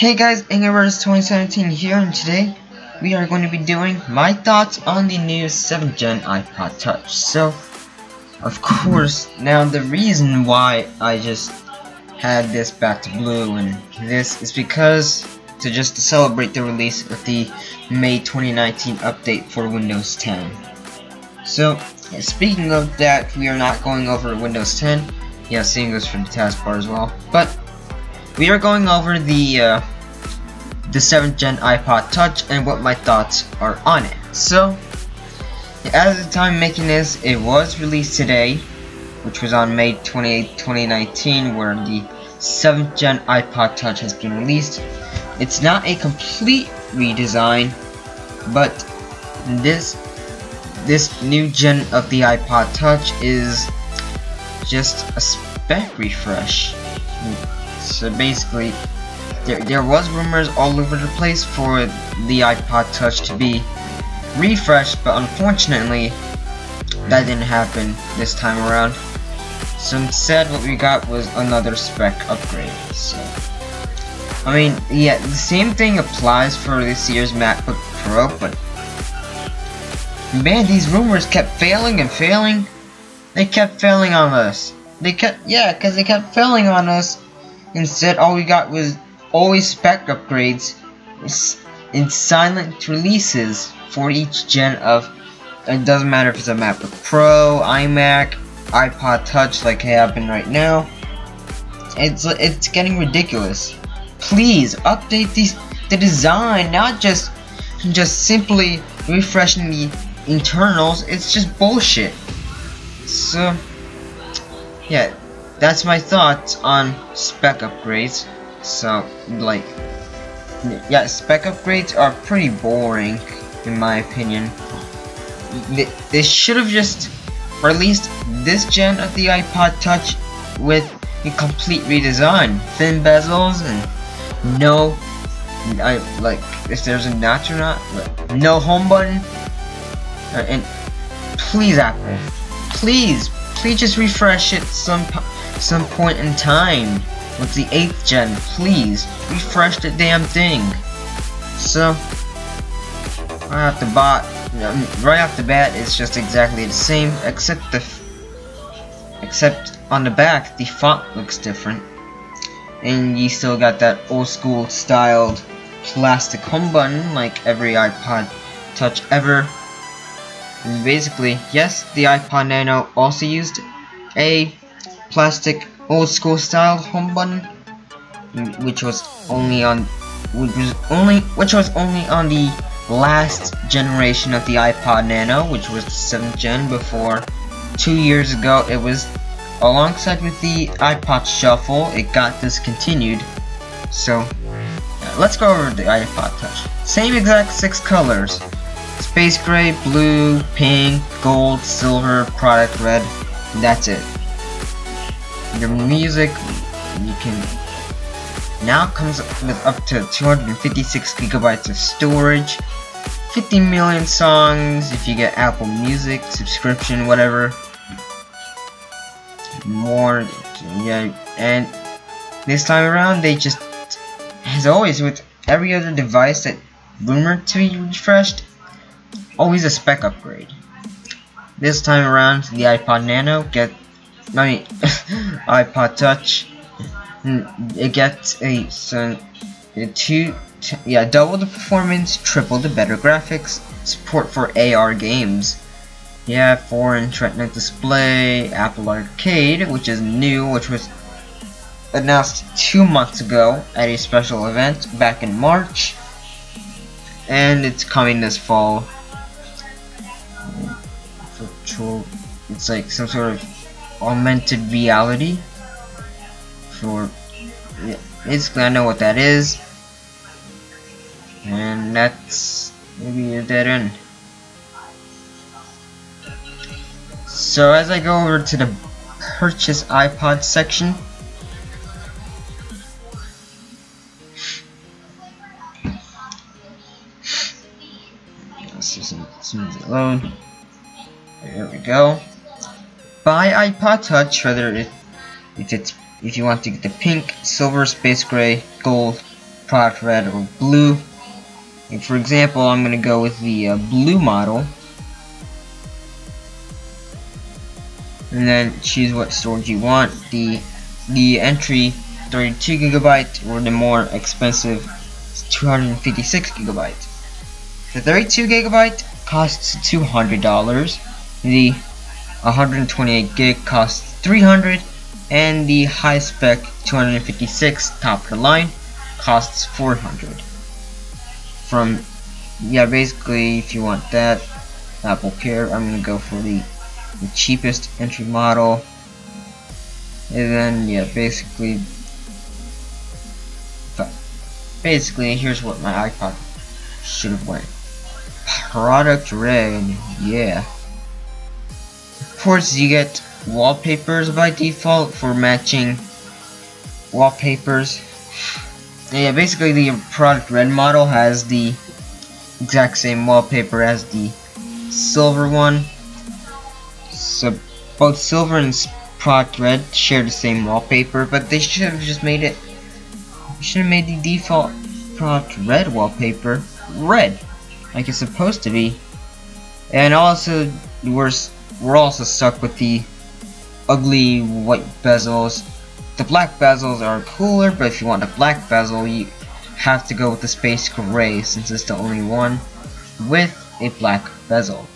Hey guys, Angrybirdz 2017 here, and today we are going to be doing my thoughts on the new 7th Gen iPod Touch. So, of course, now the reason why I just had this back to blue and this is because to celebrate the release of the May 2019 update for Windows 10. So, speaking of that, we are not going over Windows 10. Yeah, same goes for the taskbar as well. But we are going over the 7th Gen iPod Touch and what my thoughts are on it. So, at the time making this, it was released today, which was on May 28, 2019, where the 7th Gen iPod Touch has been released. It's not a complete redesign, but this new gen of the iPod Touch is just a spec refresh. So basically, there was rumors all over the place for the iPod Touch to be refreshed, but unfortunately that didn't happen this time around. So instead what we got was another spec upgrade. So I mean, yeah, the same thing applies for this year's MacBook Pro, but man, these rumors kept failing and failing. They kept failing on us. Because they kept failing on us. Instead, all we got was always spec upgrades in silent releases for each gen of. It doesn't matter if it's a MacBook Pro, iMac, iPod Touch like happened right now. It's getting ridiculous. Please update the design, not just simply refreshing the internals. It's just bullshit. So yeah, that's my thoughts on spec upgrades. So, like, yeah, spec upgrades are pretty boring, in my opinion. They should have just released this gen of the iPod Touch with a complete redesign. Thin bezels and no, like, if there's a notch or not, no home button. And please, Apple, please just refresh it some point in time. With the 8th gen, please refresh the damn thing. So right off the bat, it's just exactly the same, except on the back the font looks different, and you still got that old school styled plastic home button like every iPod Touch ever. And basically, yes, the iPod Nano also used a plastic old school style home button, which was only on the last generation of the iPod Nano, which was the 7th gen. Before 2 years ago, it was alongside with the iPod Shuffle. It got discontinued. So let's go over the iPod Touch. Same exact 6 colors: space gray, blue, pink, gold, silver, product red. That's it. Your music, you can now comes with up to 256 gigabytes of storage, 50 million songs if you get Apple Music subscription, whatever. More, yeah. And this time around, they just, as always with every other device that rumored to be refreshed, always a spec upgrade. This time around, the iPod Nano iPod Touch, it gets double the performance, triple the better graphics, support for AR games. Yeah, 4-inch Retina display, Apple Arcade, which is new, which was announced 2 months ago at a special event back in March, and it's coming this fall. It's like some sort of augmented reality for, yeah, basically I know what that is, and that's maybe a dead end. So as I go over to the purchase iPod section, let's see some load. There we go. Buy iPod Touch, whether if you want to get the pink, silver, space gray, gold, product red or blue. And for example, I'm gonna go with the blue model, and then choose what storage you want. The entry 32 gigabyte, or the more expensive 256 gigabyte. The 32 gigabyte costs $200. The 128 gig costs $300, and the high spec 256 top of the line costs $400. Basically, if you want that, Apple Care, I'm gonna go for the cheapest entry model. And then basically here's what my iPod should have went. Product red, yeah. Of course, you get wallpapers by default for matching wallpapers. Yeah, basically the product red model has the exact same wallpaper as the silver one. So both silver and product red share the same wallpaper, but they should have just made it. Should have made the default product red wallpaper red, like it's supposed to be. And also, we're also stuck with the ugly white bezels. The black bezels are cooler, but if you want a black bezel, you have to go with the space gray, since it's the only one with a black bezel.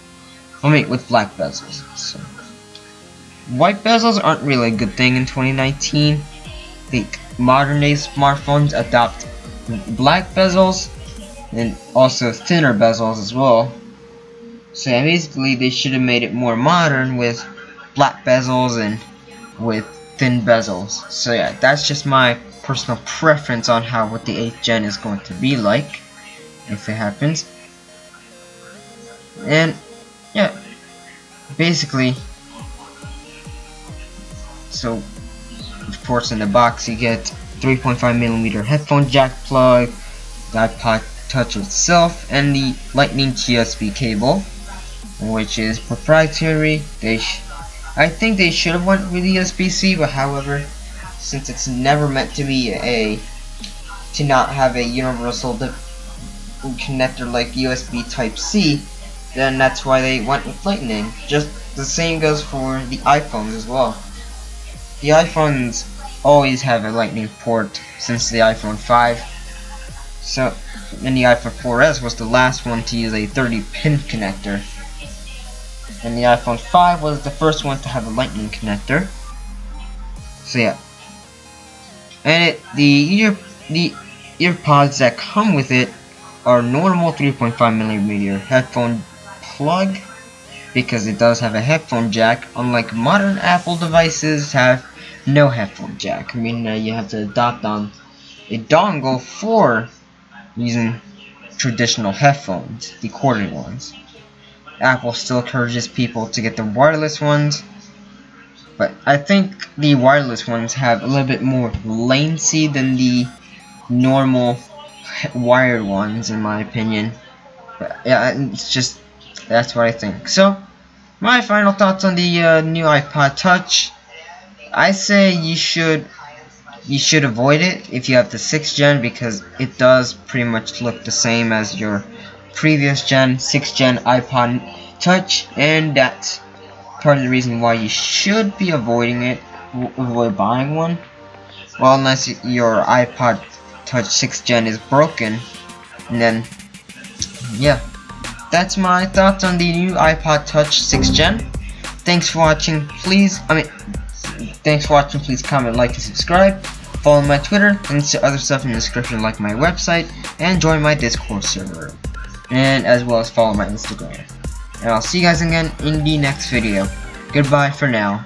With black bezels. So, white bezels aren't really a good thing in 2019. The modern day smartphones adopt black bezels and also thinner bezels as well. So yeah, basically they should have made it more modern with black bezels and with thin bezels. So yeah, that's just my personal preference on what the 8th gen is going to be like, if it happens. And yeah, basically, so of course in the box you get 3.5mm headphone jack plug, the iPod Touch itself, and the Lightning to USB cable, which is proprietary. I think they should have went with USB-C, but however, since it's never meant to be to not have a universal connector like USB Type-C, then that's why they went with Lightning. Just the same goes for the iPhones as well. The iPhones always have a Lightning port since the iPhone 5. So, and the iPhone 4S was the last one to use a 30-pin connector. And the iPhone 5 was the first one to have a Lightning connector. So yeah. And the earpods that come with it are normal 3.5mm headphone plug, because it does have a headphone jack, unlike modern Apple devices have no headphone jack. I mean, you have to adopt on a dongle for using traditional headphones, the corded ones. Apple still encourages people to get the wireless ones, but I think the wireless ones have a little bit more latency than the normal wired ones, in my opinion. But yeah, it's just, that's what I think. So, my final thoughts on the new iPod Touch. I say you should avoid it if you have the 6th gen, because it does pretty much look the same as your previous gen, 6th gen iPod Touch, and that's part of the reason why you should be avoiding it, avoid buying one. Well, unless your iPod Touch 6th gen is broken, and then yeah, that's my thoughts on the new iPod Touch 6th gen. Thanks for watching. Please comment, like, and subscribe. Follow my Twitter and other stuff in the description, like my website, and join my Discord server, and as well as follow my Instagram. And I'll see you guys again in the next video. Goodbye for now.